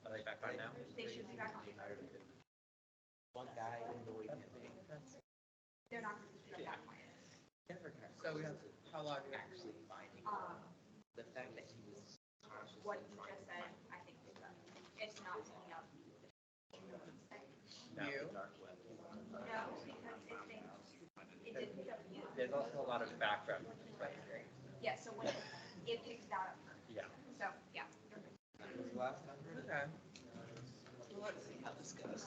Are they back on now? They should be back on. One guy in the way. They're not going to be that quiet. So we have how long? Actually finding the fact that he was conscious. What you just said, I think is that it's not picking up. Now You? the dark web. No, because it thinks it did pick up you. There's also a lot of background. Yeah, so when it picks that up first. Yeah. So, yeah. you're good. That was the last time. Okay. Well, let's see how this goes.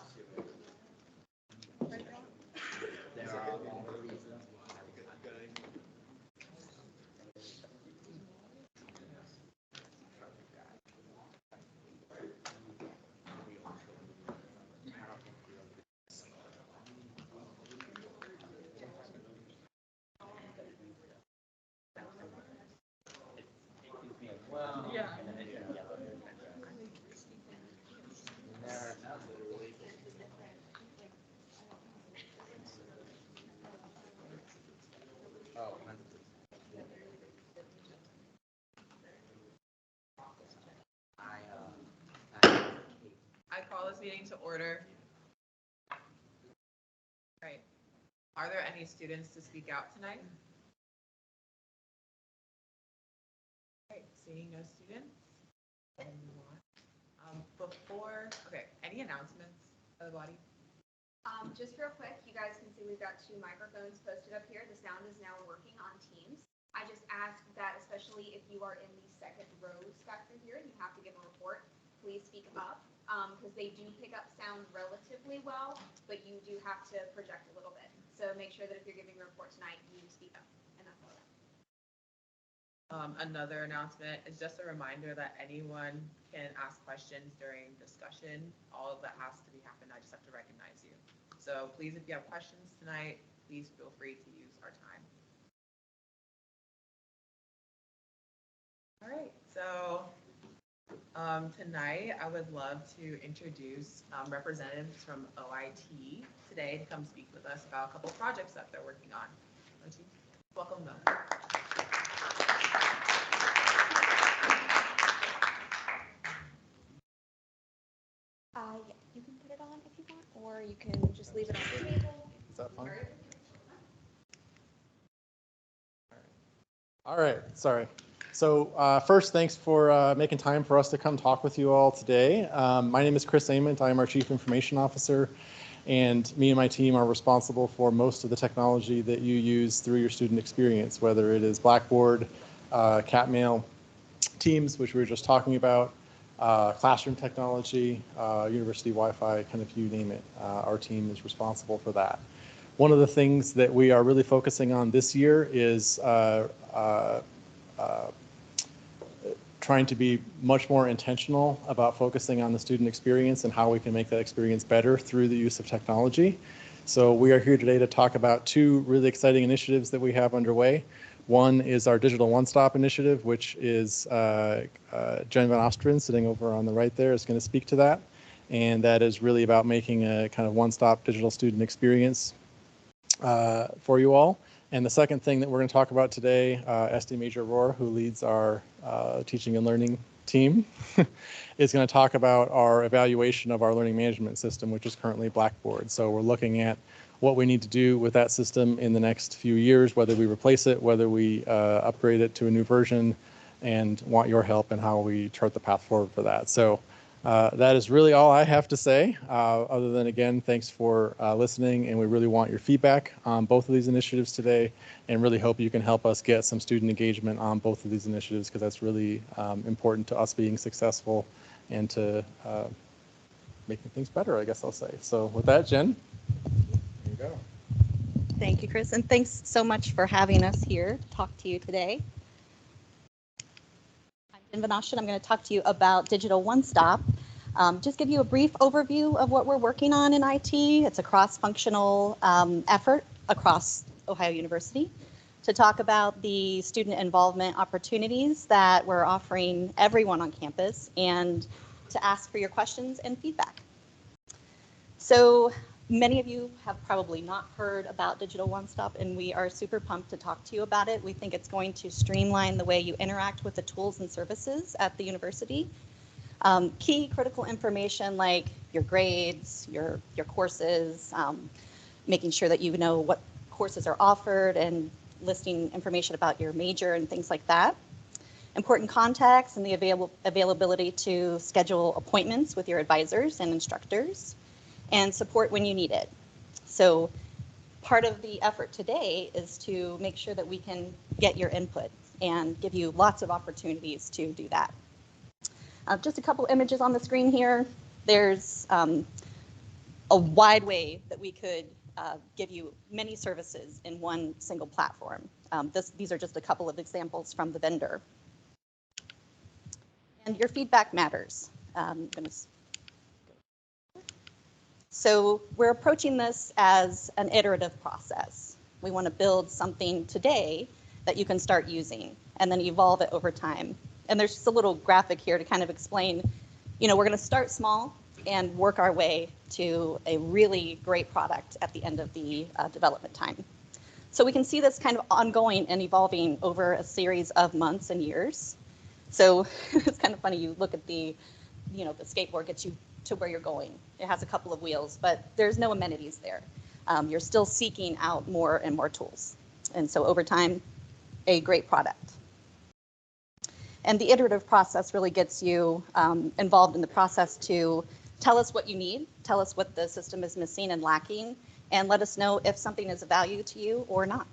There are a lot of reasons why. Well, Yeah. and then it's yellow. There, literally. Oh, 100%. I call this meeting to order. Right. Are there any students to speak out tonight? Right, seeing no students. Okay, any announcements of the body? Just real quick, you guys can see we've got 2 microphones posted up here. The sound is now working on Teams. I just ask that, especially if you are in the second rows back through here and you have to give a report, please speak up, because they do pick up sound relatively well, but you do have to project a little bit. So make sure that if you're giving a report tonight, you speak up, and that's all that. Another announcement is just a reminder that anyone can ask questions during discussion. All of that has to be happened. I just have to recognize you. So please, if you have questions tonight, please feel free to use our time. All right, so tonight I would love to introduce representatives from OIT today to come speak with us about a couple projects that they're working on. OIT, welcome them. Yeah, you can put it on if you want, or you can just leave it on the table. Is that fine? All right, sorry. So first, thanks for making time for us to come talk with you all today. My name is Chris Ament. I am our Chief Information Officer, and me and my team are responsible for most of the technology that you use through your student experience, whether it is Blackboard, Catmail, Teams, which we were just talking about, classroom technology, university Wi-Fi, kind of you name it. Our team is responsible for that. One of the things that we are really focusing on this year is trying to be much more intentional about focusing on the student experience and how we can make that experience better through the use of technology. So we are here today to talk about 2 really exciting initiatives that we have underway. One is our Digital One-Stop initiative, which is Jen Van Osteren, sitting over on the right there, is going to speak to that. And that is really about making a kind of one-stop digital student experience for you all. And the second thing that we're going to talk about today, SD Major Rohr, who leads our teaching and learning team, is going to talk about our evaluation of our learning management system, which is currently Blackboard. So we're looking at what we need to do with that system in the next few years, whether we replace it, whether we upgrade it to a new version, and want your help in how we chart the path forward for that. So that is really all I have to say, other than, again, thanks for listening, and we really want your feedback on both of these initiatives today, and really hope you can help us get some student engagement on both of these initiatives, because that's really important to us being successful and to making things better, I guess I'll say. So with that, Jen, there you go. Thank you, Chris, and thanks so much for having us here to talk to you today. I'm Jen Van Osteren. I'm going to talk to you about Digital One-Stop. Just give you a brief overview of what we're working on in IT. It's a cross-functional effort across Ohio University to talk about the student involvement opportunities that we're offering everyone on campus, and to ask for your questions and feedback. So Many of you have probably not heard about Digital One Stop, and we are super pumped to talk to you about it. We think it's going to streamline the way you interact with the tools and services at the university. Key critical information like your grades, your courses, making sure that you know what courses are offered and listing information about your major and things like that. Important contacts and the availability to schedule appointments with your advisors and instructors, and support when you need it. So part of the effort today is to make sure that we can get your input and give you lots of opportunities to do that. Just a couple images on the screen here. There's a wide way that we could give you many services in one single platform. These are just a couple of examples from the vendor. And your feedback matters. So we're approaching this as an iterative process. We want to build something today that you can start using and then evolve it over time. And there's just a little graphic here to kind of explain, we're going to start small and work our way to a really great product at the end of the development time. So we can see this kind of ongoing and evolving over a series of months and years. So it's kind of funny, you look at the skateboard gets you to where you're going. It has a couple of wheels, but there's no amenities there. You're still seeking out more and more tools. And so over time, a great product. And the iterative process really gets you involved in the process to tell us what you need, tell us what the system is missing and lacking, and let us know if something is of value to you or not.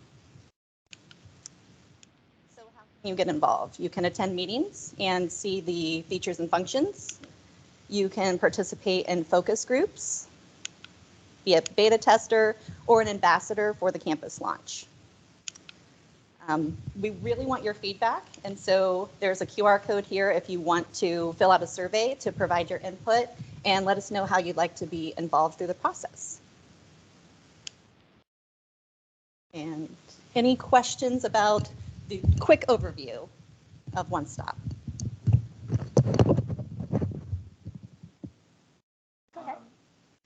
So how can you get involved? You can attend meetings and see the features and functions. You can participate in focus groups, be a beta tester or an ambassador for the campus launch. We really want your feedback, and so there's a QR code here if you want to fill out a survey to provide your input and let us know how you'd like to be involved through the process. And any questions about the quick overview of One Stop? Go ahead.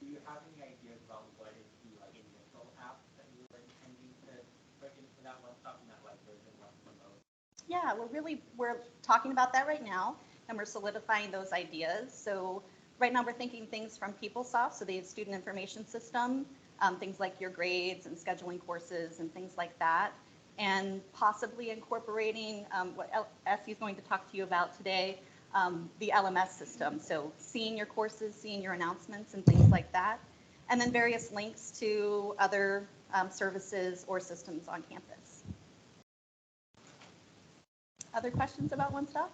Do you have any ideas about what is the initial app that you were intending to put into that One Stop and that version 1.0? Yeah, we're talking about that right now, and we're solidifying those ideas. So right now we're thinking things from PeopleSoft, so the student information system, things like your grades and scheduling courses and things like that, and possibly incorporating what Essie is going to talk to you about today, the LMS system. So seeing your courses, seeing your announcements and things like that, and then various links to other services or systems on campus. Other questions about One Stop?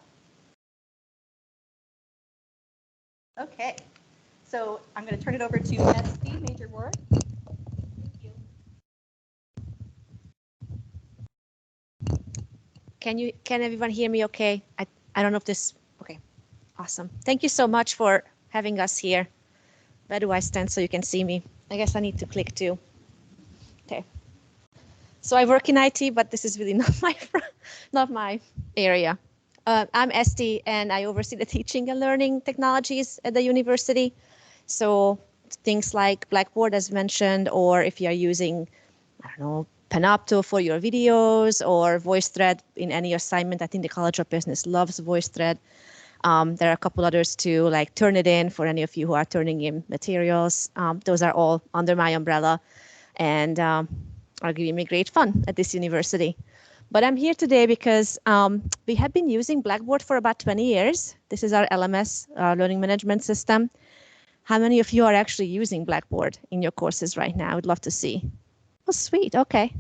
Okay, so I'm going to turn it over to Esty Major Ward. Thank you. Can everyone hear me okay? I don't know if this, okay, awesome. Thank you so much for having us here. Where do I stand so you can see me? I guess I need to click too. Okay. So I work in IT, but this is really not my area. I'm Esty, and I oversee the teaching and learning technologies at the university. So things like Blackboard, as mentioned, or if you are using, I don't know, Panopto for your videos or VoiceThread in any assignment. I think the College of Business loves VoiceThread. There are a couple others too, like Turnitin for any of you who are turning in materials. Those are all under my umbrella and are giving me great fun at this university. But I'm here today because we have been using Blackboard for about 20 years. This is our LMS, learning management system. How many of you are actually using Blackboard in your courses right now? I'd love to see. Oh, sweet. Okay.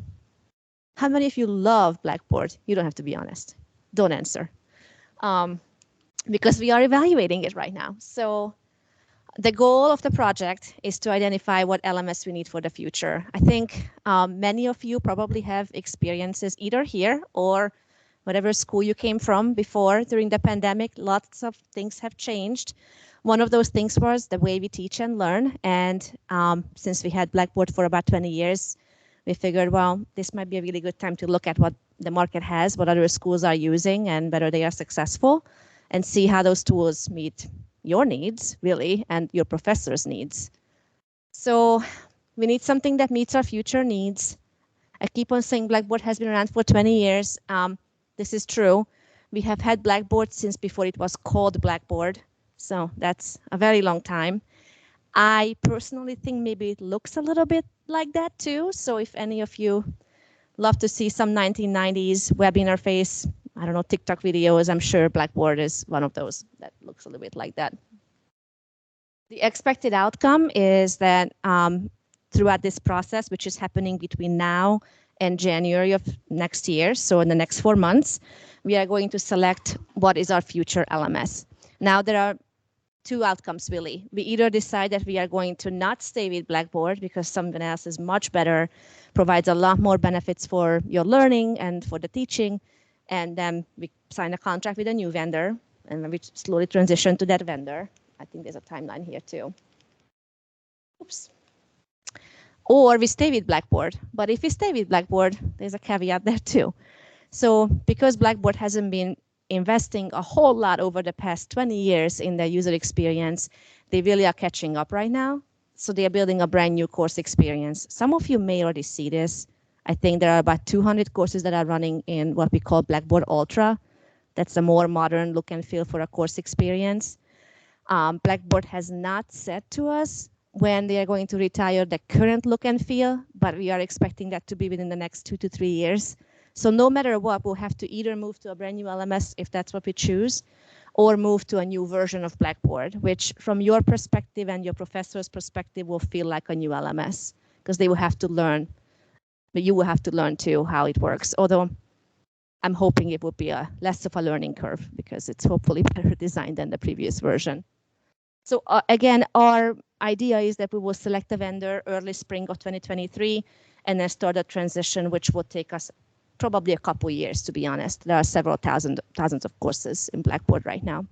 How many of you love Blackboard? You don't have to be honest. Don't answer. Because we are evaluating it right now. So the goal of the project is to identify what LMS we need for the future. I think many of you probably have experiences either here or whatever school you came from before during the pandemic. Lots of things have changed. One of those things was the way we teach and learn. And since we had Blackboard for about 20 years, we figured, well, this might be a really good time to look at what the market has, what other schools are using, and whether they are successful, and see how those tools meet your needs, really, and your professors' needs. So we need something that meets our future needs. I keep on saying Blackboard has been around for 20 years. This is true. We have had Blackboard since before it was called Blackboard. So that's a very long time. I personally think maybe it looks a little bit like that too. So if any of you love to see some 1990s web interface, I don't know, TikTok videos, I'm sure Blackboard is one of those that looks a little bit like that. The expected outcome is that throughout this process, which is happening between now and January of next year, so in the next 4 months, we are going to select what is our future LMS. Now there are two outcomes really. We either decide that we are going to not stay with Blackboard because something else is much better, provides a lot more benefits for your learning and for the teaching, and then we sign a contract with a new vendor, and then we slowly transition to that vendor. I think there's a timeline here too. Oops. Or we stay with Blackboard. But if we stay with Blackboard, there's a caveat there too. So because Blackboard hasn't been investing a whole lot over the past 20 years in the user experience, they really are catching up right now. So they are building a brand new course experience. Some of you may already see this. I think there are about 200 courses that are running in what we call Blackboard Ultra. That's a more modern look and feel for a course experience. Blackboard has not said to us when they are going to retire the current look and feel, but we are expecting that to be within the next 2 to 3 years. So no matter what, we'll have to either move to a brand new LMS if that's what we choose, or move to a new version of Blackboard, which from your perspective and your professor's perspective will feel like a new LMS because they will have to learn, but you will have to learn too how it works. Although I'm hoping it will be a less of a learning curve because it's hopefully better designed than the previous version. So again, our idea is that we will select a vendor early spring of 2023 and then start a transition, which will take us probably a couple years, to be honest. There are several thousands of courses in Blackboard right now.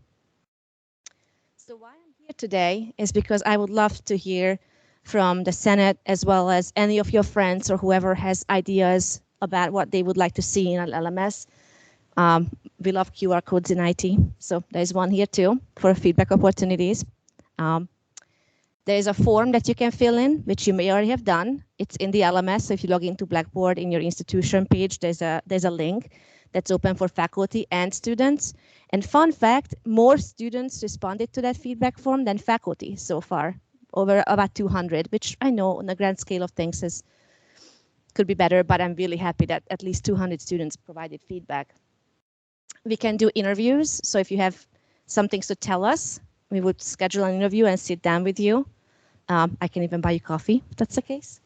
So why I'm here today is because I would love to hear from the Senate as well as any of your friends or whoever has ideas about what they would like to see in an LMS. We love QR codes in IT, so there's one here too for feedback opportunities. There is a form that you can fill in, which you may already have done. It's in the LMS, so if you log into Blackboard in your institution page, there's a link that's open for faculty and students. And fun fact, more students responded to that feedback form than faculty so far, over about 200, which I know on the grand scale of things could be better, but I'm really happy that at least 200 students provided feedback. We can do interviews, so if you have some things to tell us, we would schedule an interview and sit down with you. I can even buy you coffee, if that's the case.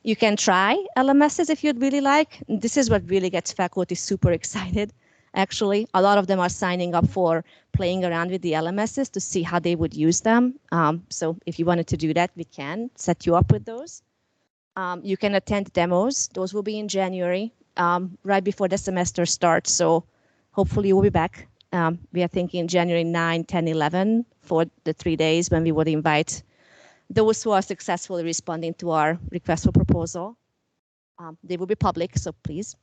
You can try LMSs if you'd really like. This is what really gets faculty super excited, actually. A lot of them are signing up for playing around with the LMSs to see how they would use them. So if you wanted to do that, we can set you up with those. You can attend demos. Those will be in January, right before the semester starts. So hopefully you will be back. We are thinking January 9, 10, 11 for the 3 days when we would invite those who are successfully responding to our request for proposal. They will be public, so please.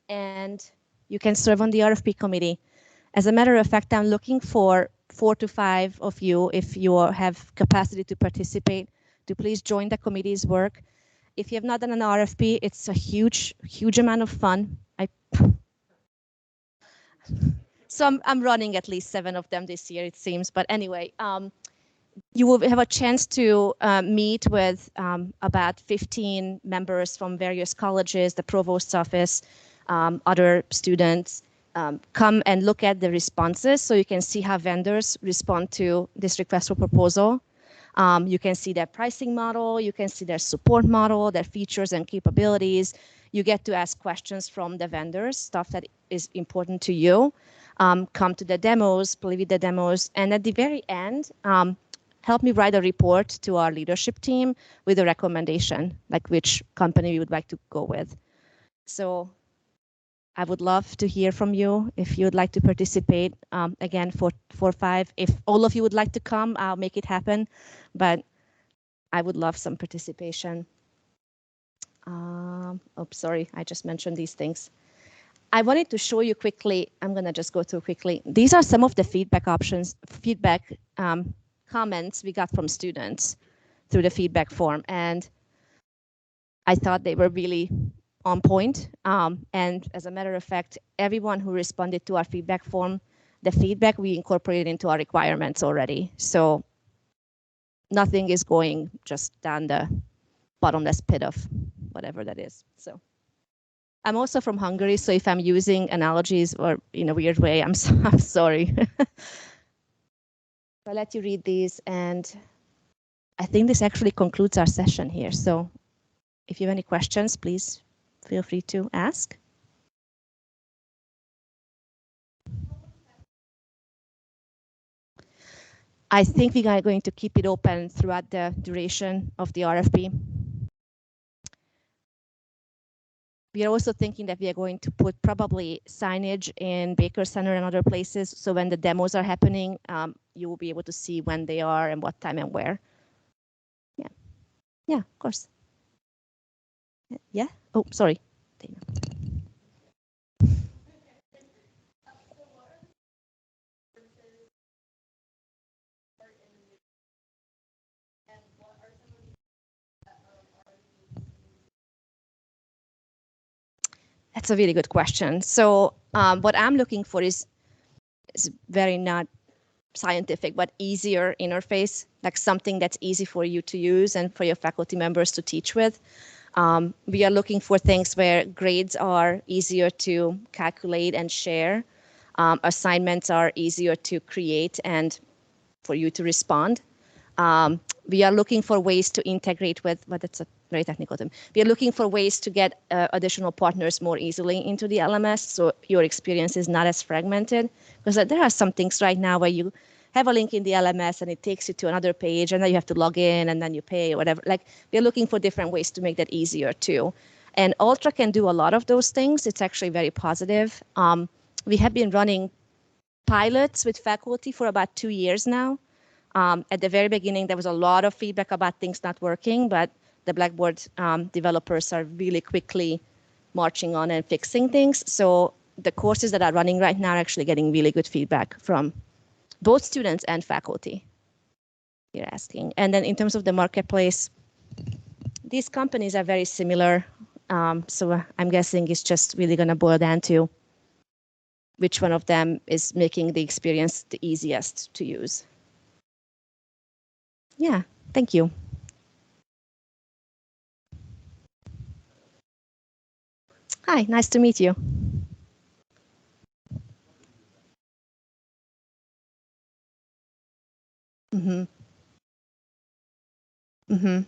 And you can serve on the RFP committee. As a matter of fact, I'm looking for 4 to 5 of you, if you have capacity to participate, to please join the committee's work. If you have not done an RFP, it's a huge, huge amount of fun. So I'm running at least 7 of them this year, it seems. But anyway, you will have a chance to meet with about 15 members from various colleges, the provost's office, other students. Come and look at the responses so you can see how vendors respond to this request for proposal. You can see their pricing model, you can see their support model, their features and capabilities. You get to ask questions from the vendors, stuff that is important to you. Come to the demos, play with the demos, and at the very end, help me write a report to our leadership team with a recommendation, like which company you would like to go with. So I would love to hear from you if you would like to participate. Again, 4 or 5. If all of you would like to come, I'll make it happen, but I would love some participation. Oh, sorry, I just mentioned these things. I wanted to show you quickly, I'm gonna just go through quickly. These are some of the feedback comments we got from students. through the feedback form. And I thought they were really on point. And as a matter of fact, everyone who responded to our feedback form, the feedback we incorporated into our requirements already. So nothing is going just down the bottomless pit of whatever that is. So I'm also from Hungary, so if I'm using analogies or in a weird way, I'm sorry. I'll let you read these, and I think this actually concludes our session here. So if you have any questions, please feel free to ask. I think we are going to keep it open throughout the duration of the RFP. We are also thinking that we are going to put probably signage in Baker Center and other places. So when the demos are happening, you will be able to see when they are and what time and where. Yeah, yeah, of course. Yeah, oh, sorry. Dana. That's a really good question. So what I'm looking for is very not scientific, but easier interface, like something that's easy for you to use and for your faculty members to teach with. We are looking for things where grades are easier to calculate and share. Assignments are easier to create and for you to respond. We are looking for ways to integrate with, but it's a very technical term. We are looking for ways to get additional partners more easily into the LMS, so your experience is not as fragmented. Because there are some things right now where you have a link in the LMS and it takes you to another page, and then you have to log in and then you pay or whatever. Like, we're looking for different ways to make that easier too. And Ultra can do a lot of those things. It's actually very positive. We have been running pilots with faculty for about 2 years now. At the very beginning, there was a lot of feedback about things not working, but the Blackboard developers are really quickly marching on and fixing things. So the courses that are running right now are actually getting really good feedback from both students and faculty, you're asking. And then in terms of the marketplace, these companies are very similar. So I'm guessing it's just really going to boil down to which one of them is making the experience the easiest to use. Yeah, thank you. Hi, nice to meet you. Mm-hmm. Mm-hmm.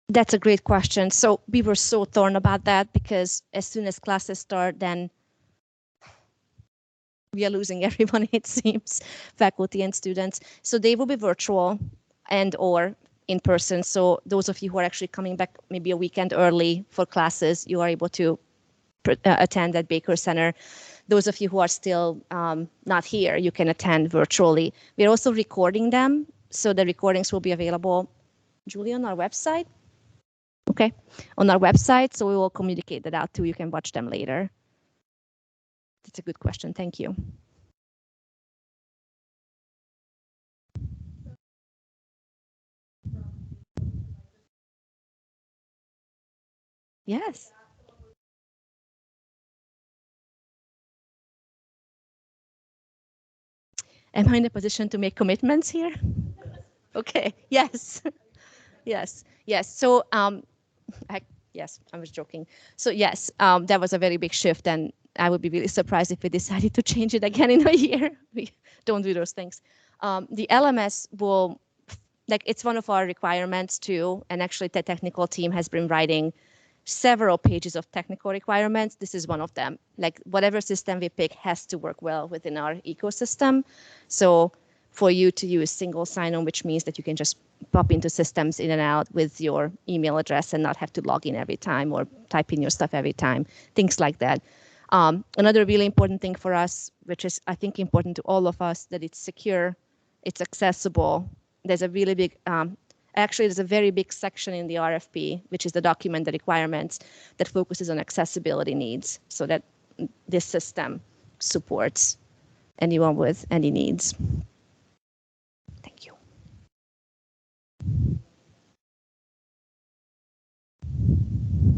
That's a great question. So we were so torn about that because as soon as classes start, then we are losing everyone, it seems, faculty and students. So they will be virtual and or in person. So those of you who are actually coming back maybe a weekend early for classes, you are able to attend at Baker Center. Those of you who are still not here, you can attend virtually. We're also recording them. So the recordings will be available, Julie, on our website. Okay, on our website. So we will communicate that out too. You can watch them later. That's a good question. Thank you. Yes. Am I in a position to make commitments here? Okay. Yes. Yes. Yes. So yes, I was joking. So yes, that was a very big shift, and I would be really surprised if we decided to change it again in a year. We don't do those things. The LMS will, like, it's one of our requirements too, and actually the technical team has been writing several pages of technical requirements. This is one of them. Like, whatever system we pick has to work well within our ecosystem. So for you to use single sign-on, which means that you can just pop into systems in and out with your email address and not have to log in every time or type in your stuff every time, things like that. Another really important thing for us, which is, I think, important to all of us, that it's secure, it's accessible. There's a really big, actually, there's a very big section in the RFP, which is the document, the requirements, that focuses on accessibility needs, so that this system supports anyone with any needs. Thank you.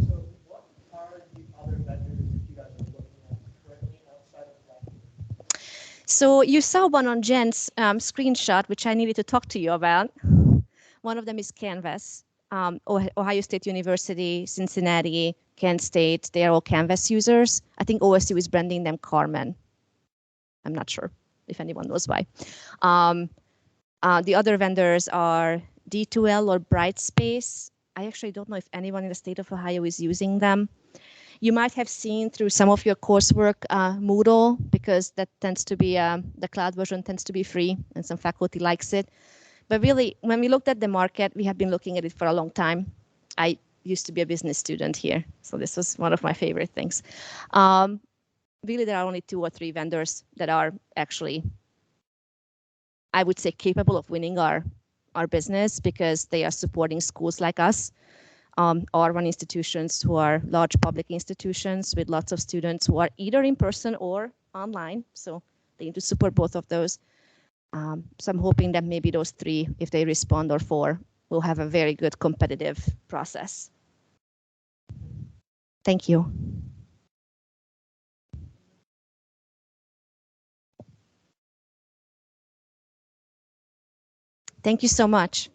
So what are the other vendors that you guys are looking at currently outside of Blackboard? So you saw one on Jen's screenshot, which I needed to talk to you about. One of them is Canvas. Ohio State University, Cincinnati, Kent State, they are all Canvas users. I think OSU is branding them Carmen. I'm not sure if anyone knows why. The other vendors are D2L or Brightspace. I actually don't know if anyone in the state of Ohio is using them. You might have seen through some of your coursework Moodle, because that tends to be, the cloud version tends to be free and some faculty likes it. But really, when we looked at the market, we have been looking at it for a long time. I used to be a business student here, so this was one of my favorite things. Really, there are only 2 or 3 vendors that are actually, I would say, capable of winning our business, because they are supporting schools like us, R1 institutions who are large public institutions with lots of students who are either in person or online. So they need to support both of those. So I'm hoping that maybe those 3, if they respond, or 4, will have a very good competitive process. Thank you. Thank you so much.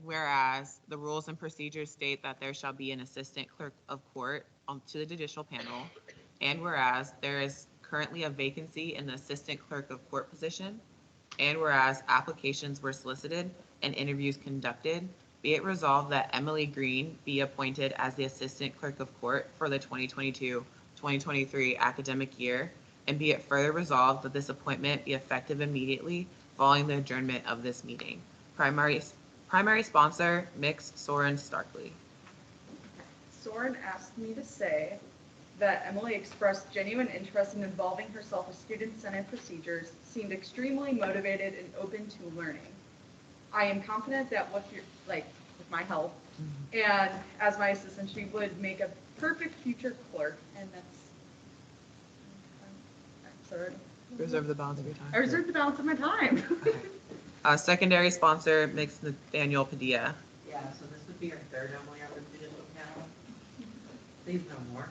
Whereas the rules and procedures state that there shall be an assistant clerk of court to the judicial panel, and whereas there is currently a vacancy in the assistant clerk of court position, and whereas applications were solicited and interviews conducted, be it resolved that Emily Green be appointed as the assistant clerk of court for the 2022-2023 academic year, and be it further resolved that this appointment be effective immediately following the adjournment of this meeting. Primary sponsor, Mix Soren Starkley. Soren asked me to say that Emily expressed genuine interest in involving herself with Student Senate procedures, seemed extremely motivated and open to learning. I am confident that with my help and as my assistant, she would make a perfect future clerk, and Reserve the balance of your I time. reserve the balance of my time. Secondary sponsor, Mix Nathaniel Padilla. Yeah, so this would be our third Emily on the judicial panel. Please no more.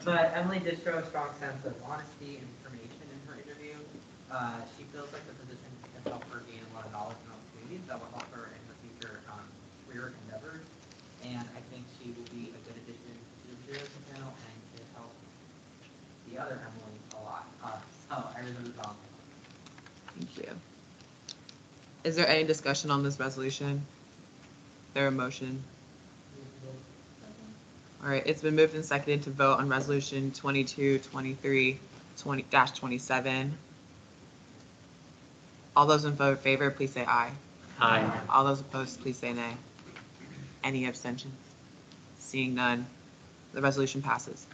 But Emily did show a strong sense of honesty and information in her interview. She feels like the position can help her gain a lot of knowledge and opportunities that will help her in her future career endeavors. And I think she will be a good addition to the judicial panel and could help the other Emily a lot. So I reserve the balance. Thank you. Is there any discussion on this resolution? There a motion? All right, it's been moved and seconded to vote on resolution 22-23-20-27. All those in favor, please say aye. Aye. All those opposed, please say nay. Any abstentions? Seeing none, the resolution passes.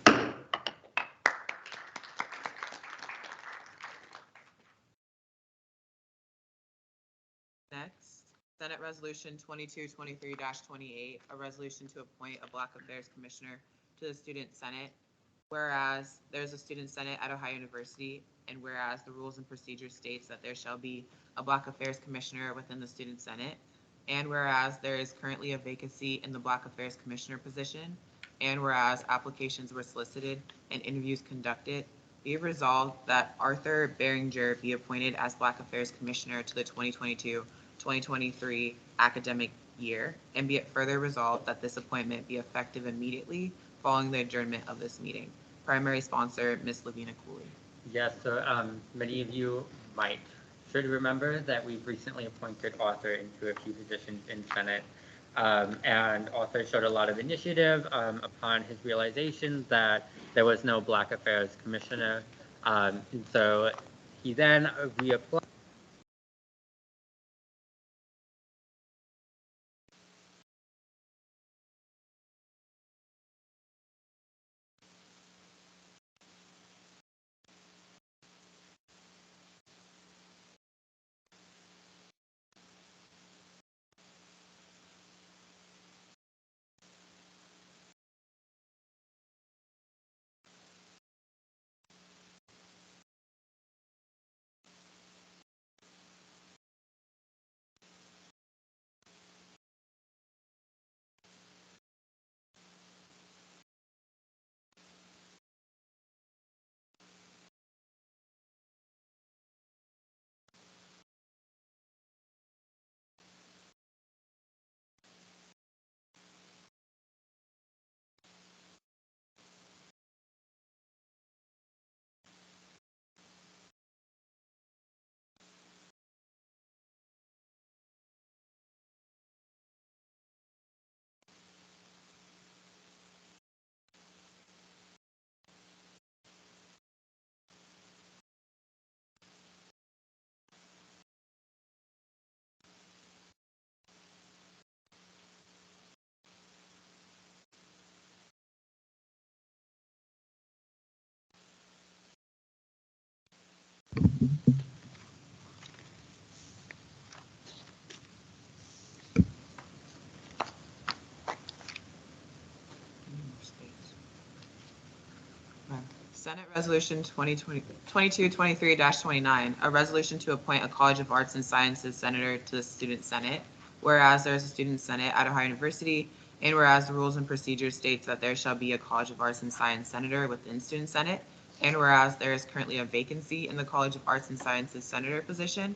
Next, Senate Resolution 22-23-28, a resolution to appoint a Black Affairs Commissioner to the Student Senate. Whereas there's a Student Senate at Ohio University, and whereas the rules and procedures states that there shall be a Black Affairs Commissioner within the Student Senate, and whereas there is currently a vacancy in the Black Affairs Commissioner position, and whereas applications were solicited and interviews conducted, be it resolved that Arthur Behringer be appointed as Black Affairs Commissioner to the 2022-2023 academic year, and be it further resolved that this appointment be effective immediately following the adjournment of this meeting. Primary sponsor, Ms. Lavina Cooley. Yes, so many of you should remember that we've recently appointed Arthur into a few positions in Senate. And Arthur showed a lot of initiative upon his realization that there was no Black Affairs Commissioner. And so he then reapplied. Senate Resolution 22-23-29, a resolution to appoint a College of Arts and Sciences Senator to the Student Senate. Whereas there is a Student Senate at Ohio University, and whereas the rules and procedures states that there shall be a College of Arts and Science Senator within Student Senate, and whereas there is currently a vacancy in the College of Arts and Sciences Senator position,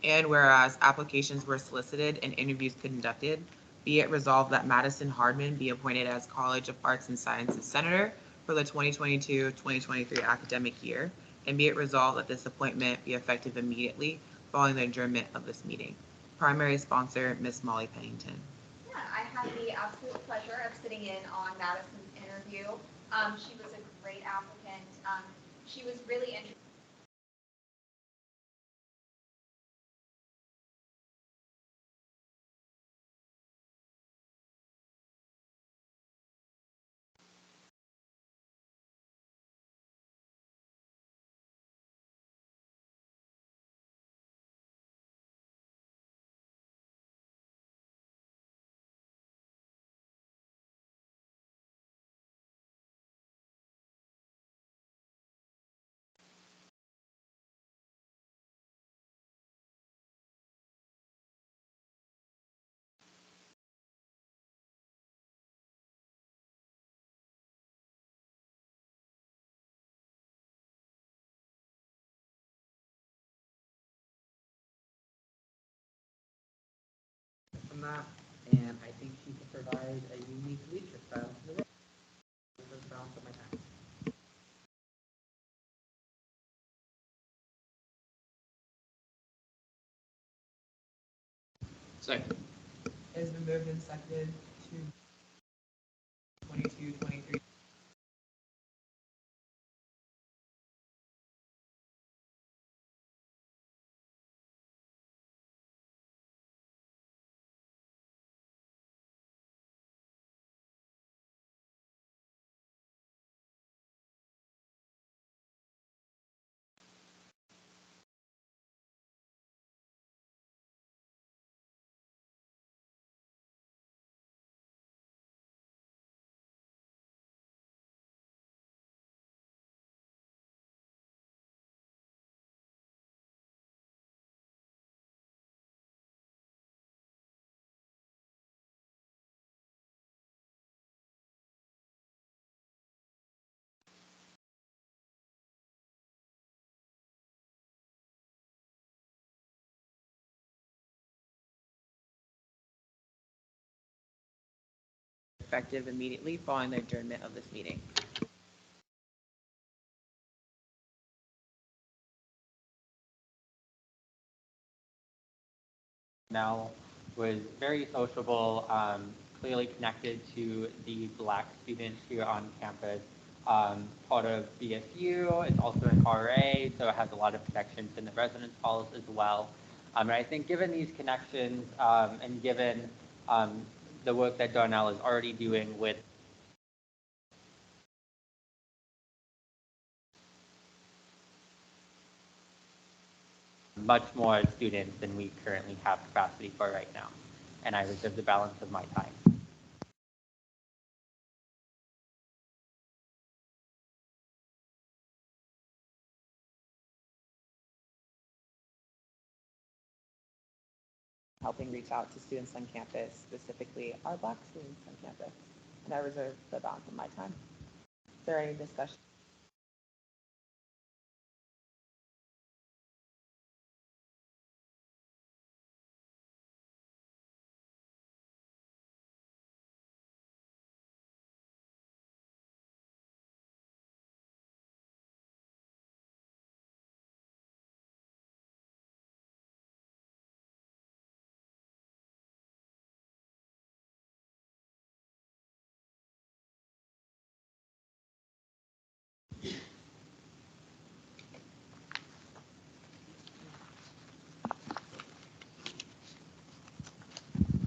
and whereas applications were solicited and interviews conducted, be it resolved that Madison Hardman be appointed as College of Arts and Sciences Senator for the 2022-2023 academic year, and be it resolved that this appointment be effective immediately following the adjournment of this meeting. Primary sponsor, Ms. Molly Pennington. Yeah, I had the absolute pleasure of sitting in on Madison's interview. She was a great applicant. She was really interested. From that, and I think she could provide a unique leadership style to the role. For the balance of my time. Second. It has been moved and seconded to 22-23. Effective immediately following the adjournment of this meeting. Mel was very sociable, clearly connected to the Black students here on campus. Part of BSU, it's also an RA, so it has a lot of connections in the residence halls as well. And I think given these connections and given the work that Darnell is already doing with much more students than we currently have capacity for right now. And I reserve the balance of my time. Helping reach out to students on campus, specifically our Black students on campus. And I reserve the balance of my time. Is there any discussion?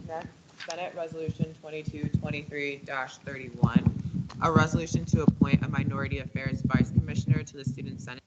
Next, Senate Resolution 2223-31, a resolution to appoint a Minority Affairs Vice Commissioner to the Student Senate.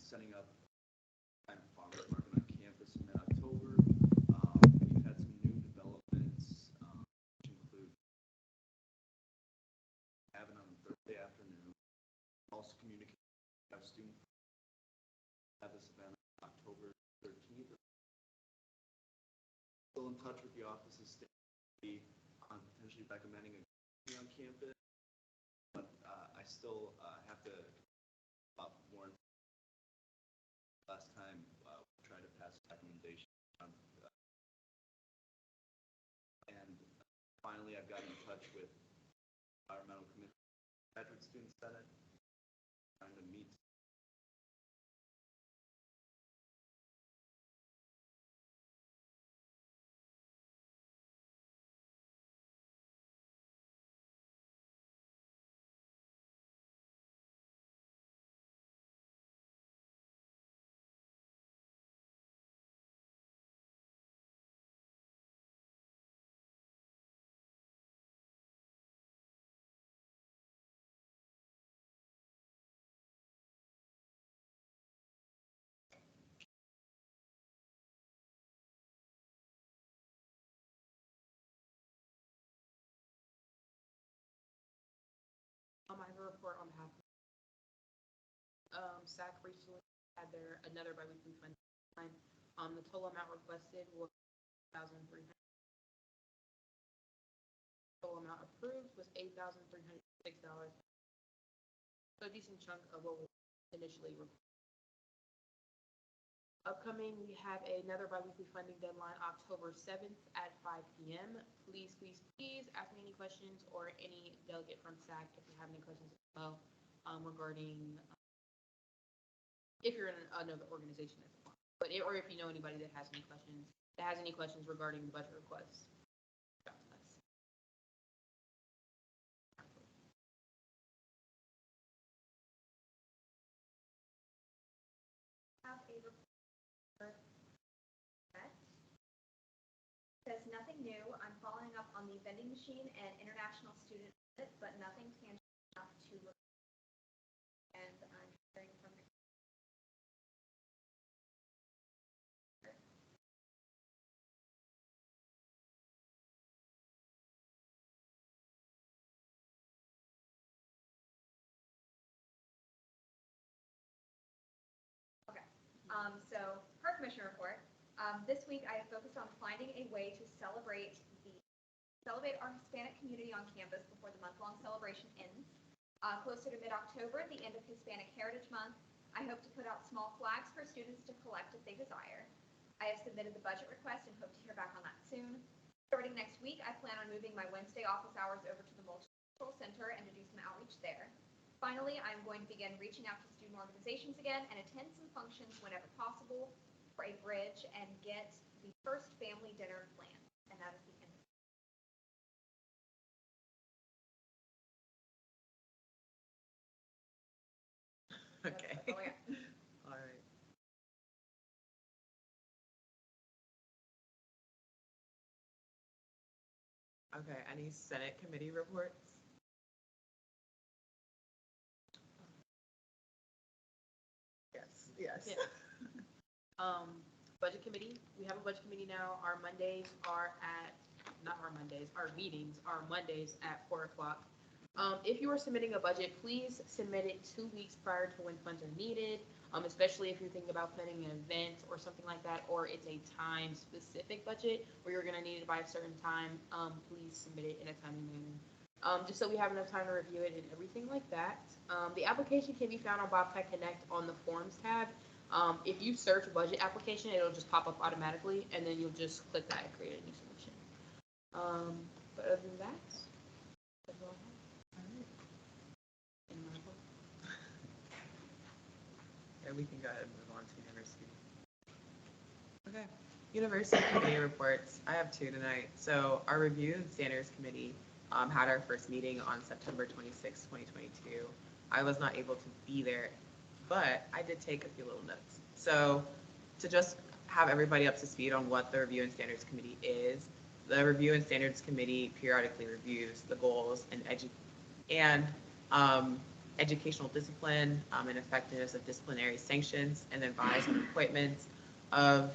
setting up farmers market on campus in mid-October. We've had some new developments, which include having on Thursday afternoon. Also communicate with our students have this event on October 13th. Still in touch with the office's state on potentially recommending a on campus, but I still have to more. Last time we tried to pass a recommendation on, and finally I've gotten in touch with environmental committee, graduate student senate, trying to meet. I have a report on behalf of SAC recently had another biweekly funding line. The total amount requested was $1,300. Total amount approved was $8,306. So a decent chunk of what was initially requested. Upcoming, we have another biweekly funding deadline, October 7th at 5 p.m. Please ask me any questions, or any delegate from SAC if you have any questions as well regarding if you're in another organization as well. But or if you know anybody that has any questions regarding the budget requests. Says nothing new. I'm following up on the vending machine and international student visit, but nothing tangible enough to look. And I'm hearing from the so per commission report, this week I have focused on finding a way to celebrate our Hispanic community on campus before the month-long celebration ends. Closer to mid-October, the end of Hispanic Heritage Month, I hope to put out small flags for students to collect if they desire. I have submitted the budget request and hope to hear back on that soon. Starting next week, I plan on moving my Wednesday office hours over to the Multicultural Center and to do some outreach there. Finally, I'm going to begin reaching out to student organizations again and attend some functions whenever possible for a bridge and get the first family dinner planned. And that is the end. Okay. Oh, yeah. All right. Okay, any Senate committee reports? Yes. Budget committee, we have a budget committee now. Our meetings are Mondays at 4 o'clock. If you are submitting a budget, please submit it 2 weeks prior to when funds are needed, especially if you're thinking about planning an event or something like that, or it's a time-specific budget where you're gonna need it by a certain time, please submit it in a timely manner. Just so we have enough time to review it and everything like that. The application can be found on Bobcat Connect on the Forms tab. If you search budget application, it'll just pop up automatically, and then you'll just click that and create a new submission. But other than that, that's all I have. And we can go ahead and move on to university. Okay, university committee reports. I have 2 tonight. So our review and standards committee had our first meeting on September 26, 2022. I was not able to be there, but I did take a few little notes. So to just have everybody up to speed on what the review and standards committee is, the review and standards committee periodically reviews the goals and educational discipline and effectiveness of disciplinary sanctions, and advise on appointments of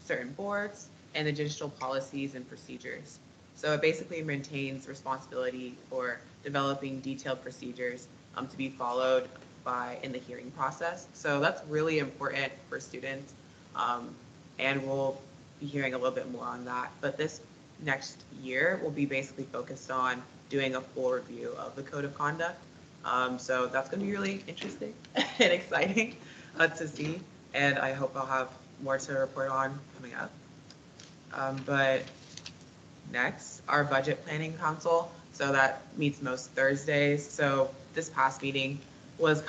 certain boards and the digital policies and procedures. So it basically maintains responsibility for developing detailed procedures to be followed in the hearing process. So that's really important for students, and we'll be hearing a little bit more on that. But this next year will be basically focused on doing a full review of the code of conduct. So that's going to be really interesting and exciting to see, and I hope I'll have more to report on coming up. But next, our budget planning council. So that meets most Thursdays. So this past meeting was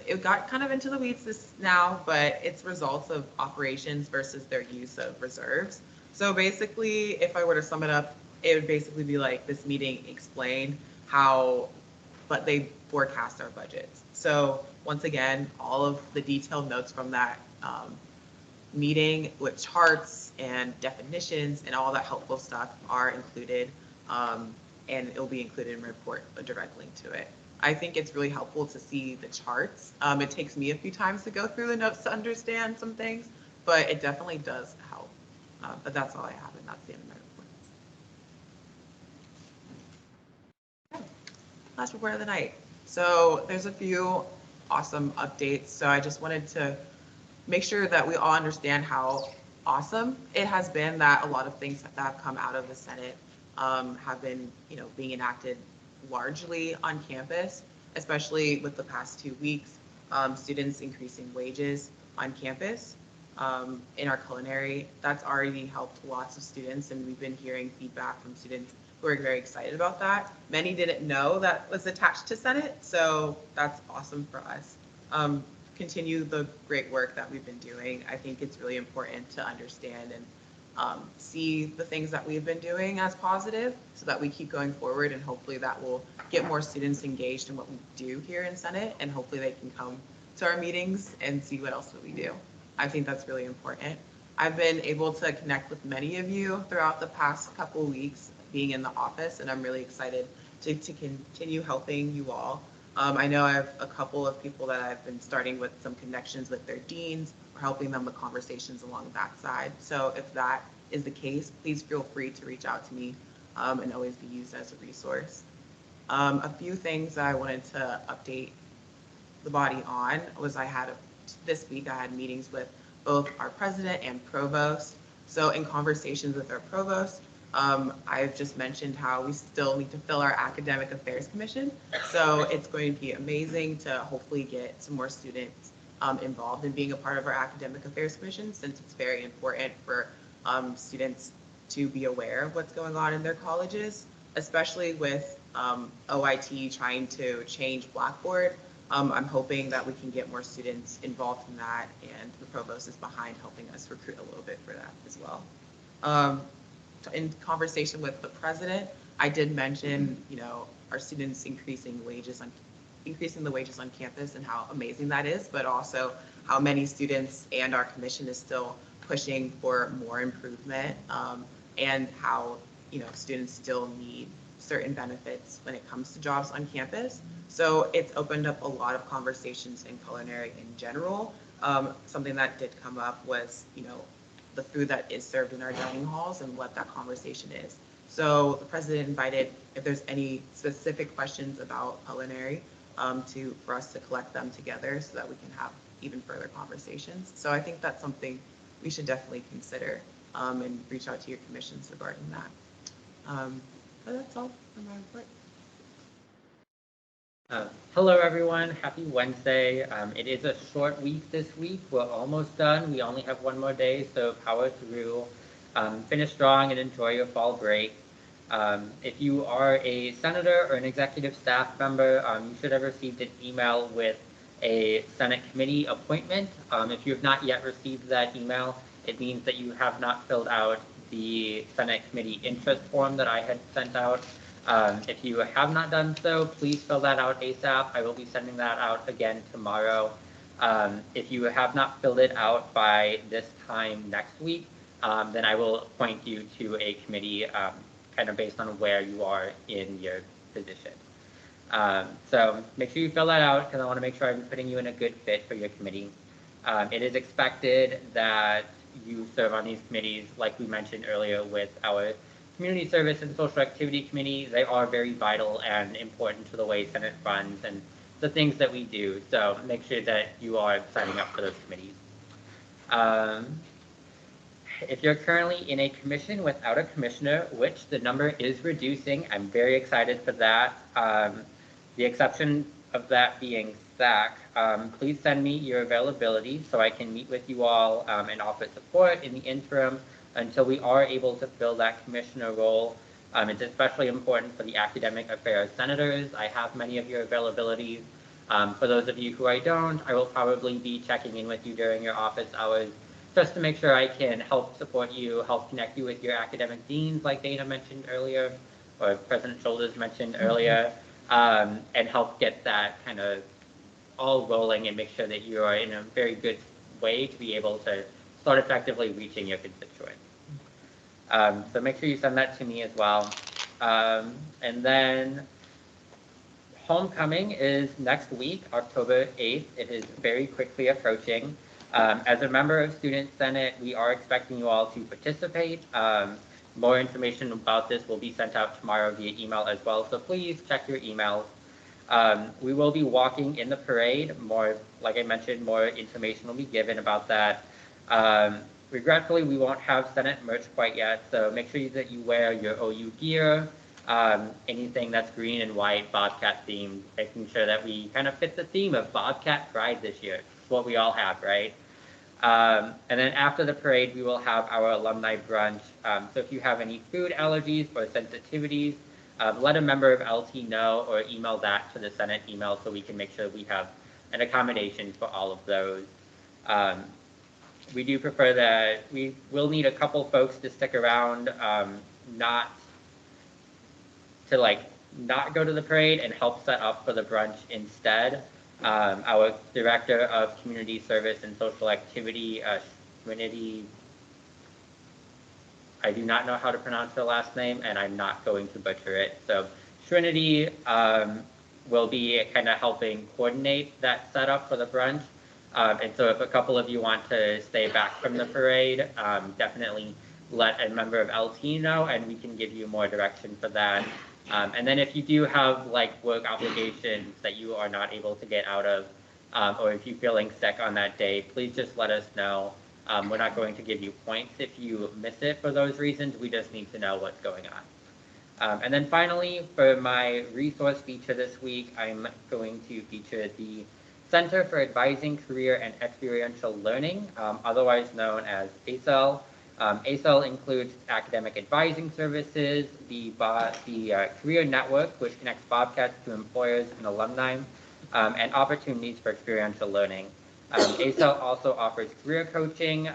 it got kind of into the weeds now, but it's results of operations versus their use of reserves. So basically, if I were to sum it up, it would basically be like this meeting explained but they forecast our budgets. So once again, all of the detailed notes from that meeting with charts and definitions and all that helpful stuff are included, and it'll be included in my report, a direct link to it. I think it's really helpful to see the charts. It takes me a few times to go through the notes to understand some things, but it definitely does help. But that's all I have, and that's the end of my report. Last report of the night. So there's a few awesome updates. So I just wanted to make sure that we all understand how awesome it has been that a lot of things that have come out of the Senate have been, being enacted largely on campus, especially with the past 2 weeks, students increasing wages on campus. In our culinary, that's already helped lots of students, and we've been hearing feedback from students who are very excited about that. Many didn't know that was attached to Senate, so that's awesome for us. Continue the great work that we've been doing. I think it's really important to understand and see the things that we've been doing as positive so that we keep going forward, and hopefully that will get more students engaged in what we do here in Senate, and hopefully they can come to our meetings and see what else that we do. I think that's really important. I've been able to connect with many of you throughout the past couple of weeks being in the office, and I'm really excited to continue helping you all. I know I have a couple of people that I've been starting with some connections with their deans or helping them with conversations along that side. So if that is the case, please feel free to reach out to me and always be used as a resource. A few things I wanted to update the body on was this week I had meetings with both our president and provost. So in conversations with our provost, I've just mentioned how we still need to fill our academic affairs commission. So it's going to be amazing to hopefully get some more students involved in being a part of our academic affairs commission, since it's very important for students to be aware of what's going on in their colleges, especially with OIT trying to change Blackboard. I'm hoping that we can get more students involved in that, and the provost is behind helping us recruit a little bit for that as well. In conversation with the president, I did mention, our students increasing the wages on campus and how amazing that is, but also how many students and our commission is still pushing for more improvement, and how, students still need certain benefits when it comes to jobs on campus. So it's opened up a lot of conversations in culinary in general. Something that did come up was, the food that is served in our dining halls and what that conversation is. So the president invited, if there's any specific questions about culinary, for us to collect them together so that we can have even further conversations. So I think that's something we should definitely consider, and reach out to your commissions regarding that. But that's all from my report. Hello, everyone. Happy Wednesday. It is a short week this week. We're almost done. We only have one more day, so power through. Finish strong and enjoy your fall break. If you are a senator or an executive staff member, you should have received an email with a Senate committee appointment. If you have not yet received that email, it means that you have not filled out the Senate committee interest form that I had sent out. If you have not done so, please fill that out ASAP. I will be sending that out again tomorrow. If you have not filled it out by this time next week, then I will appoint you to a committee kind of based on where you are in your position. So make sure you fill that out because I want to make sure I'm putting you in a good fit for your committee. It is expected that you serve on these committees, like we mentioned earlier with our Community Service and Social Activity Committee. They are very vital and important to the way Senate runs and the things that we do. So make sure that you are signing up for those committees. If you're currently in a commission without a commissioner, which the number is reducing, I'm very excited for that. The exception of that being SAC, please send me your availability so I can meet with you all and offer support in the interim until we are able to fill that commissioner role. It's especially important for the academic affairs senators. I have many of your availabilities. For those of you who I don't, I will probably be checking in with you during your office hours just to make sure I can help support you, help connect you with your academic deans like Dana mentioned earlier, or President Shoulders mentioned earlier, and help get that kind of all rolling and make sure that you are in a very good way to be able to start effectively reaching your constituents. So make sure you send that to me as well. And then homecoming is next week, October 8th. It is very quickly approaching. As a member of Student Senate, we are expecting you all to participate. More information about this will be sent out tomorrow via email as well, so please check your emails. We will be walking in the parade. More, like I mentioned, more information will be given about that. Regretfully, we won't have Senate merch quite yet, so make sure that you wear your OU gear, anything that's green and white, Bobcat themed, making sure that we kind of fit the theme of Bobcat Pride this year. It's what we all have, right? And then after the parade, we will have our alumni brunch. So if you have any food allergies or sensitivities, let a member of LT know or email that to the Senate email so we can make sure we have an accommodation for all of those. We do prefer that we will need a couple folks to stick around, not go to the parade and help set up for the brunch instead. Our Director of Community Service and Social Activity, Trinity, I do not know how to pronounce her last name, and I'm not going to butcher it. So Trinity will be kind of helping coordinate that setup for the brunch. And so if a couple of you want to stay back from the parade, definitely let a member of LT know, and we can give you more direction for that. And then if you do have work obligations that you are not able to get out of, or if you're feeling sick on that day, please just let us know. We're not going to give you points if you miss it for those reasons. We just need to know what's going on. And then finally, for my resource feature this week, I'm going to feature the Center for Advising Career and Experiential Learning, otherwise known as ACEL. ACEL includes academic advising services, the Career Network, which connects Bobcats to employers and alumni, and opportunities for experiential learning. ACEL also offers career coaching,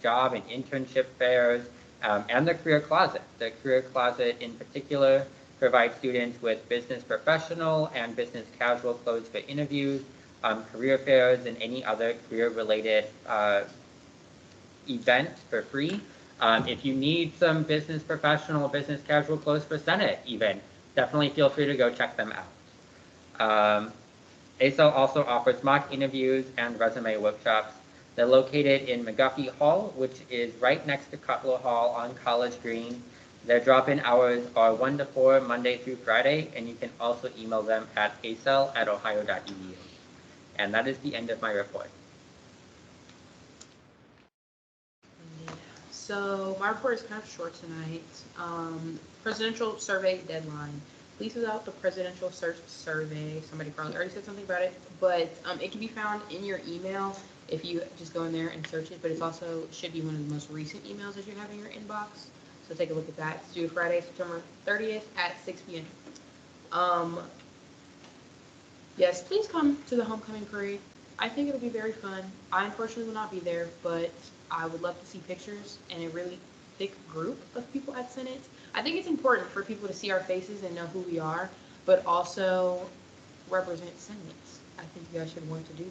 job and internship fairs, and the Career Closet. The Career Closet in particular provides students with business professional and business casual clothes for interviews, career fairs, and any other career-related event for free. If you need some business professional, business casual clothes for Senate even, definitely feel free to go check them out. ACEL also offers mock interviews and resume workshops. They're located in McGuffey Hall, which is right next to Cutler Hall on College Green. Their drop-in hours are 1 to 4, Monday through Friday, and you can also email them at acel@ohio.edu. And that is the end of my report. So my report is kind of short tonight. Presidential survey deadline. Please fill out the presidential search survey. Somebody probably already said something about it, but it can be found in your email if you just go in there and search it. But it's also should be one of the most recent emails that you have in your inbox. So take a look at that. It's due Friday, September 30th at 6 p.m. Yes, please come to the homecoming parade. I think it'll be very fun. I unfortunately will not be there, but I would love to see pictures and a really thick group of people at Senate. I think it's important for people to see our faces and know who we are, but also represent Senate. I think you guys should want to do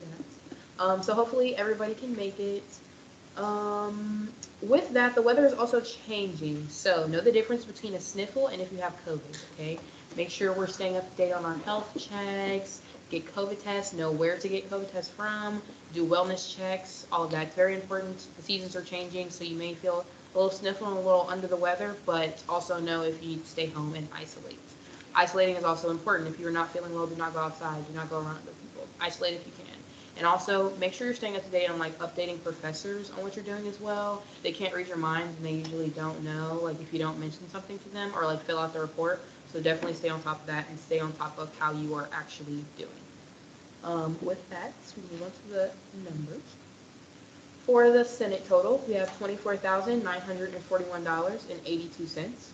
that. So hopefully everybody can make it. With that, the weather is also changing. So know the difference between a sniffle and if you have COVID, okay? Make sure we're staying up to date on our health checks, get COVID tests, know where to get COVID tests from, do wellness checks, all of that. It's very important. The seasons are changing, so you may feel a little sniffle and a little under the weather, but also know if you need to stay home and isolate. Isolating is also important. If you're not feeling well, do not go outside. Do not go around other people. Isolate if you can. And also make sure you're staying up to date on like updating professors on what you're doing as well. They can't read your minds and they usually don't know, like if you don't mention something to them or like fill out the report. So definitely stay on top of that and stay on top of how you are actually doing. With that, we move on to the numbers. For the Senate total, we have $24,941.82.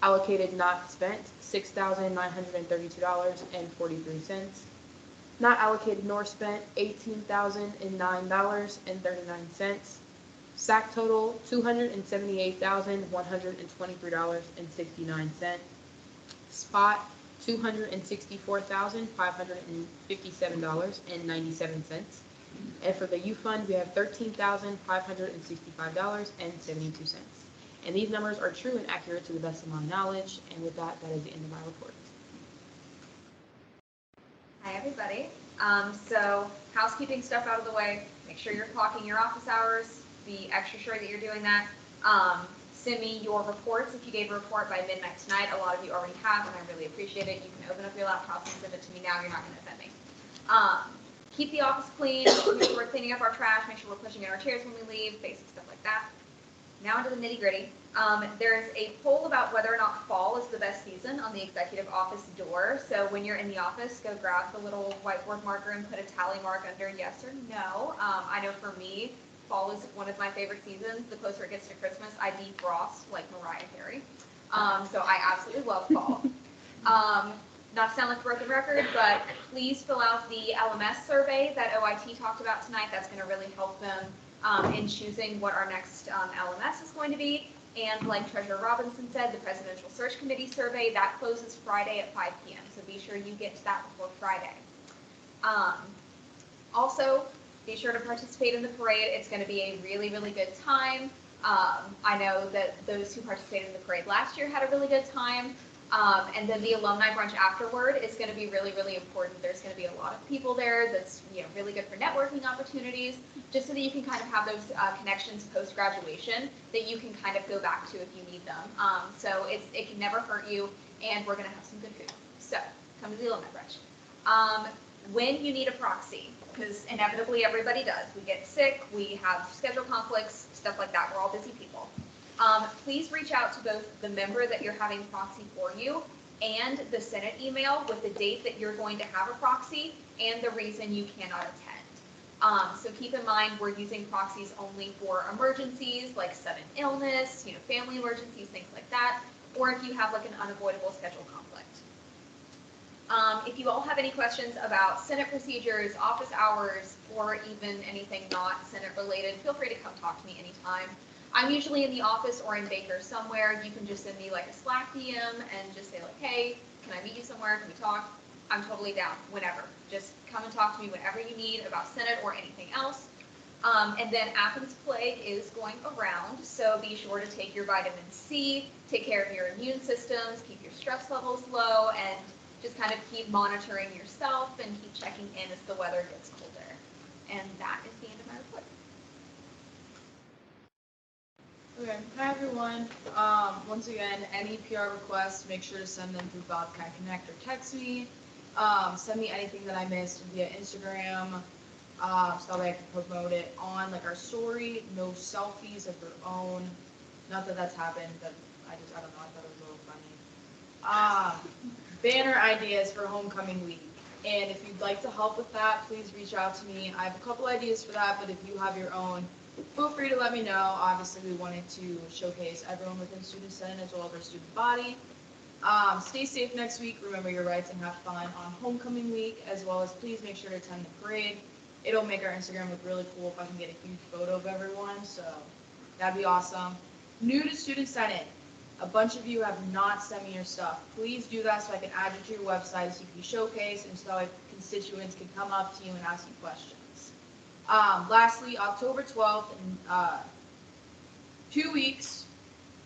Allocated not spent, $6,932.43. Not allocated nor spent, $18,009.39. SAC total, $278,123.69. Spot, $264,557.97. And for the U Fund, we have $13,565.72. And these numbers are true and accurate to the best of my knowledge. And with that, that is the end of my report. Hi, everybody. So housekeeping stuff out of the way. Make sure you're clocking your office hours. Be extra sure that you're doing that. Send me your reports. If you gave a report by midnight tonight, a lot of you already have, and I really appreciate it. You can open up your laptops and send it to me now. You're not going to offend me. Keep the office clean. Make sure we're cleaning up our trash. Make sure we're pushing in our chairs when we leave. Basic stuff like that. Now into the nitty gritty. There's a poll about whether or not fall is the best season on the executive office door. So when you're in the office, go grab the little whiteboard marker and put a tally mark under yes or no. I know for me, fall is one of my favorite seasons. The closer it gets to Christmas, I defrost like Mariah Carey. So I absolutely love fall. Not to sound like a broken record, but please fill out the LMS survey that OIT talked about tonight. That's going to really help them in choosing what our next LMS is going to be. And like Treasurer Robinson said, the Presidential Search Committee survey, that closes Friday at 5 p.m. So be sure you get to that before Friday. Also, be sure to participate in the parade. It's going to be a really, really good time. I know that those who participated in the parade last year had a really good time. And then the alumni brunch afterward is going to be really, really important. There's going to be a lot of people there. That's really good for networking opportunities, just so that you can kind of have those connections post-graduation that you can kind of go back to if you need them. So it can never hurt you, and we're going to have some good food. So come to the alumni brunch. When you need a proxy, because inevitably everybody does. We get sick, we have schedule conflicts, stuff like that. We're all busy people. Please reach out to both the member that you're having proxy for you and the Senate email with the date that you're going to have a proxy and the reason you cannot attend. So keep in mind, we're using proxies only for emergencies like sudden illness, family emergencies, things like that, or if you have like an unavoidable schedule conflict. If you all have any questions about Senate procedures, office hours, or even anything not Senate related, feel free to come talk to me anytime. I'm usually in the office or in Baker somewhere. You can just send me like a Slack DM and just say like, hey, can I meet you somewhere? Can we talk? I'm totally down whenever. Just come and talk to me whenever you need about Senate or anything else. And then Athens Plague is going around, so be sure to take your vitamin C, take care of your immune systems, keep your stress levels low, and just kind of keep monitoring yourself and keep checking in as the weather gets colder. And that is the end of my report. Okay, hi everyone. Once again, any PR requests, make sure to send them through Bobcat Connect or text me. Send me anything that I missed via Instagram, so that I can promote it on like our story. No selfies of your own. Not that that's happened, but I don't know, I thought it was a little funny. Banner ideas for homecoming week. And if you'd like to help with that, please reach out to me. I have a couple ideas for that, but if you have your own, feel free to let me know. Obviously, we wanted to showcase everyone within Student Senate as well as our student body. Stay safe next week. Remember your rights and have fun on homecoming week, as well as please make sure to attend the parade. It'll make our Instagram look really cool if I can get a huge photo of everyone, so that'd be awesome. New to Student Senate, a bunch of you have not sent me your stuff. Please do that so I can add you to your website so you can be showcased and so constituents can come up to you and ask you questions. Lastly, October 12th, in 2 weeks,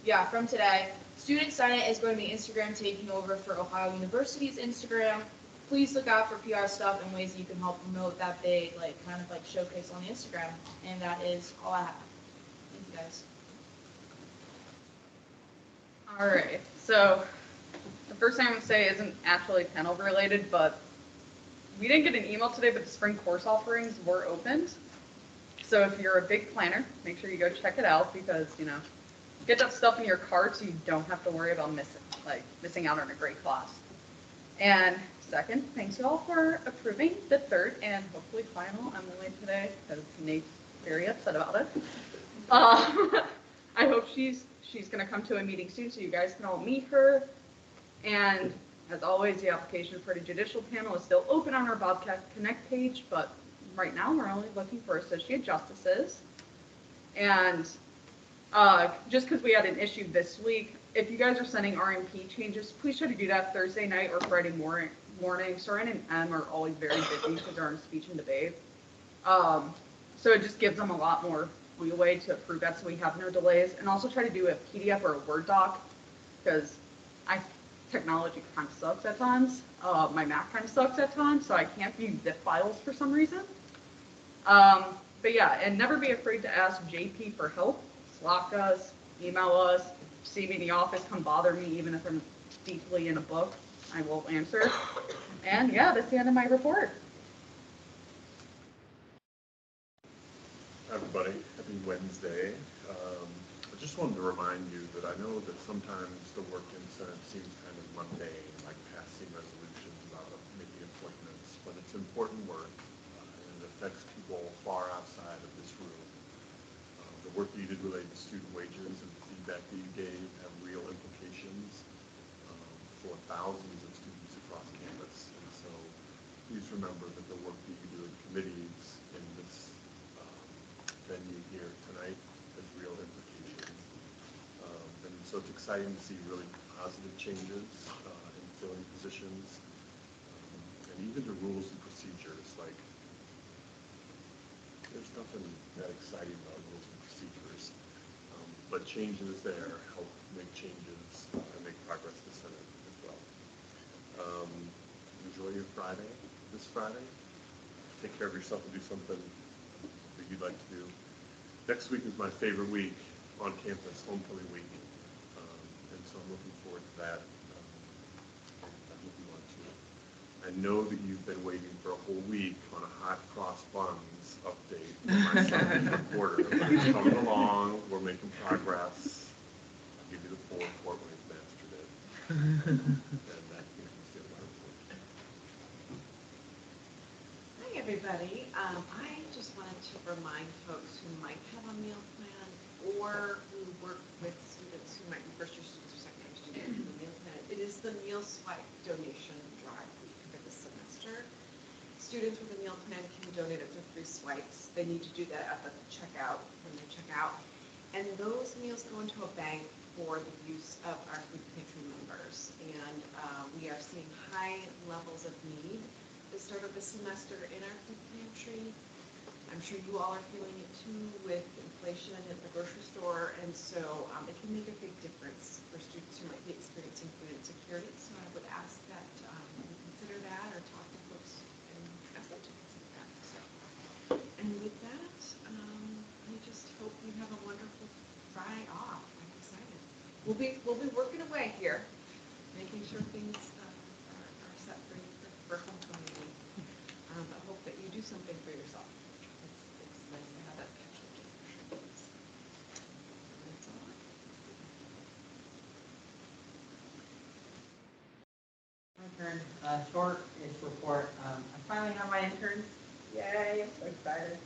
Yeah, from today. Student Senate is going to be Instagram taking over for Ohio University's Instagram. Please look out for PR stuff and ways you can help promote that big, like, kind of like showcase on the Instagram. And that is all I have. Thank you guys. All right, so the first thing I'm gonna say isn't actually panel related, but we didn't get an email today, but the spring course offerings were opened. So if you're a big planner, make sure you go check it out because, you know, get that stuff in your cart so you don't have to worry about missing out on a great class. And second, thanks y'all for approving the third and hopefully final Emily today because Nate's very upset about it. I hope she's gonna come to a meeting soon so you guys can all meet her. And as always, the application for the judicial panel is still open on our Bobcat Connect page, but right now we're only looking for associate justices. And just because we had an issue this week, if you guys are sending RMP changes, please try to do that Thursday night or Friday morning. Soren and Em are always very busy because they're on speech and debate. So it just gives them a lot more leeway to approve that so we have no delays. And also try to do a PDF or a Word doc because technology kind of sucks at times. My Mac kind of sucks at times, so I can't view zip files for some reason. But yeah, and never be afraid to ask JP for help. Slack us, email us, see me in the office, come bother me, even if I'm deeply in a book, I will answer. And yeah, that's the end of my report. Hi everybody, happy Wednesday. I just wanted to remind you that I know that sometimes the work in Senate seems kind of mundane, like passing resolutions about making appointments, but it's important work and it affects people far outside of this room. The work that you did related to student wages and the feedback that you gave have real implications for thousands of students across campus. And so please remember that the work that you do in committees in this venue here tonight has real implications. And so it's exciting to see really positive changes in filling positions and even to rules and procedures. Like, there's nothing that exciting about rules and procedures, but changes there help make changes and make progress in the Senate as well. Enjoy your Friday, this Friday. Take care of yourself and do something that you'd like to do. Next week is my favorite week on campus, homecoming week, and so I'm looking forward to that. I hope you want to. I know that you've been waiting for a whole week on a hot cross buns update from my son, reporter. But it's coming along. We're making progress. I'll give you the full report when he's mastered it. And that concludes the report. Hi, everybody. I just wanted to remind folks who might have a meal plan or who work with students who might be first-year students or second-year students in the meal plan. It is the Meal Swipe donation drive week for the semester. Students with a meal plan can donate up to 3 swipes. They need to do that at the checkout when they check out. And those meals go into a bank for the use of our food pantry members. And we are seeing high levels of need at the start of the semester in our food pantry. I'm sure you all are feeling it too with inflation at the grocery store, and so it can make a big difference for students who might be experiencing food insecurity. So I would ask that you consider that or talk to folks and ask them to consider that. So, and with that, I just hope you have a wonderful Friday off. I'm excited. We'll be working away here, making sure things are set for you for homecoming week. But hope that you do something for yourself. It's nice to have that connection. That's all. My turn. Short-ish report. I finally have my interns. Yay! I'm so excited.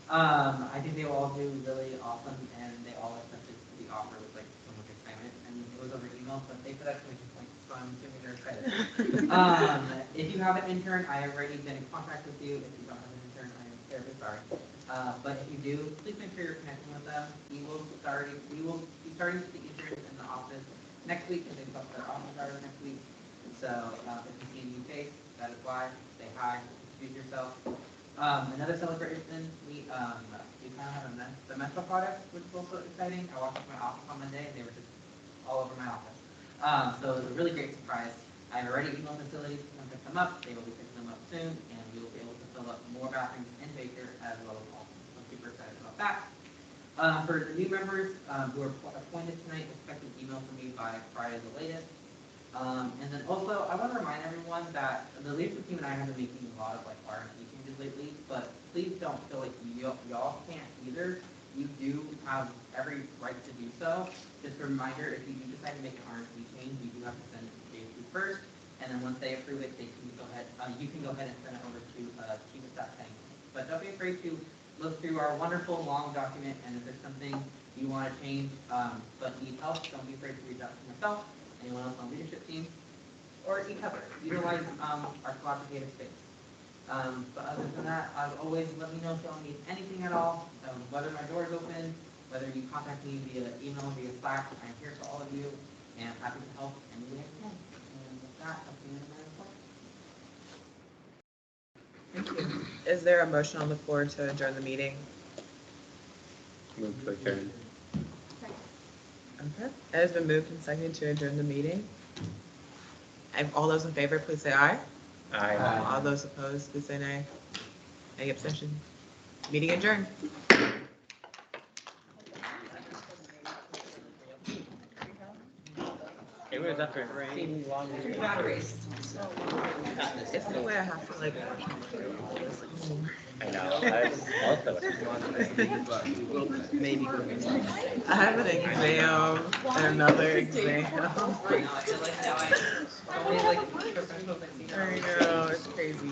I think they will all do really awesome, and they all accepted the offer with like so much excitement. And it was over email, so thanks for that exclamation point. So I'm assuming they're excited. If you have an intern, I have already been in contact with you. If you don't have an intern, I am terribly sorry. But if you do, please make sure you're connecting with them. We will be starting with the interns in the office next week, and they start their office hours next week. So if you see a new face, that is why. Say hi, introduce yourself. Another celebration, we kind of have a semester product, which is also exciting. I walked up to my office on Monday, and they were just all over my office. So it was a really great surprise. I've already emailed facilities to come pick them up. They will be picking them up soon, and we will be able to fill up more bathrooms in Baker as well as Alton. So I'm super excited about that. For the new members who are appointed tonight, expect an email from me by Friday the latest. And then also, I want to remind everyone that the leadership team and I have been making a lot of like R&D changes lately, but please don't feel like y'all can't either. You do have every right to do so. Just a reminder, if you do decide to make an R&D change, you do have to send it to J2 first, and then once they approve it, they can go ahead. You can go ahead and send it over to Chief of Staff Penny. But don't be afraid to look through our wonderful long document, and if there's something you want to change but need help, don't be afraid to reach out to myself, anyone else on the leadership team, or e-cover. Utilize our collaborative space. But other than that, as always, let me know if y'all need anything at all, whether my door is open, whether you contact me via email, via Slack. I'm here for all of you, and happy to help any way I can. And with that, I'll see you in a minute. Thank you. Is there a motion on the floor to adjourn the meeting? Move to adjourn. Okay. It has been moved and seconded to adjourn the meeting. And all those in favor, please say aye. Aye. All those opposed, please say nay. Any abstention? Meeting adjourned. It was up for Batteries. It's the way I have to like. I know. That's also. Maybe. I have an exam and another exam. I I know, it's crazy.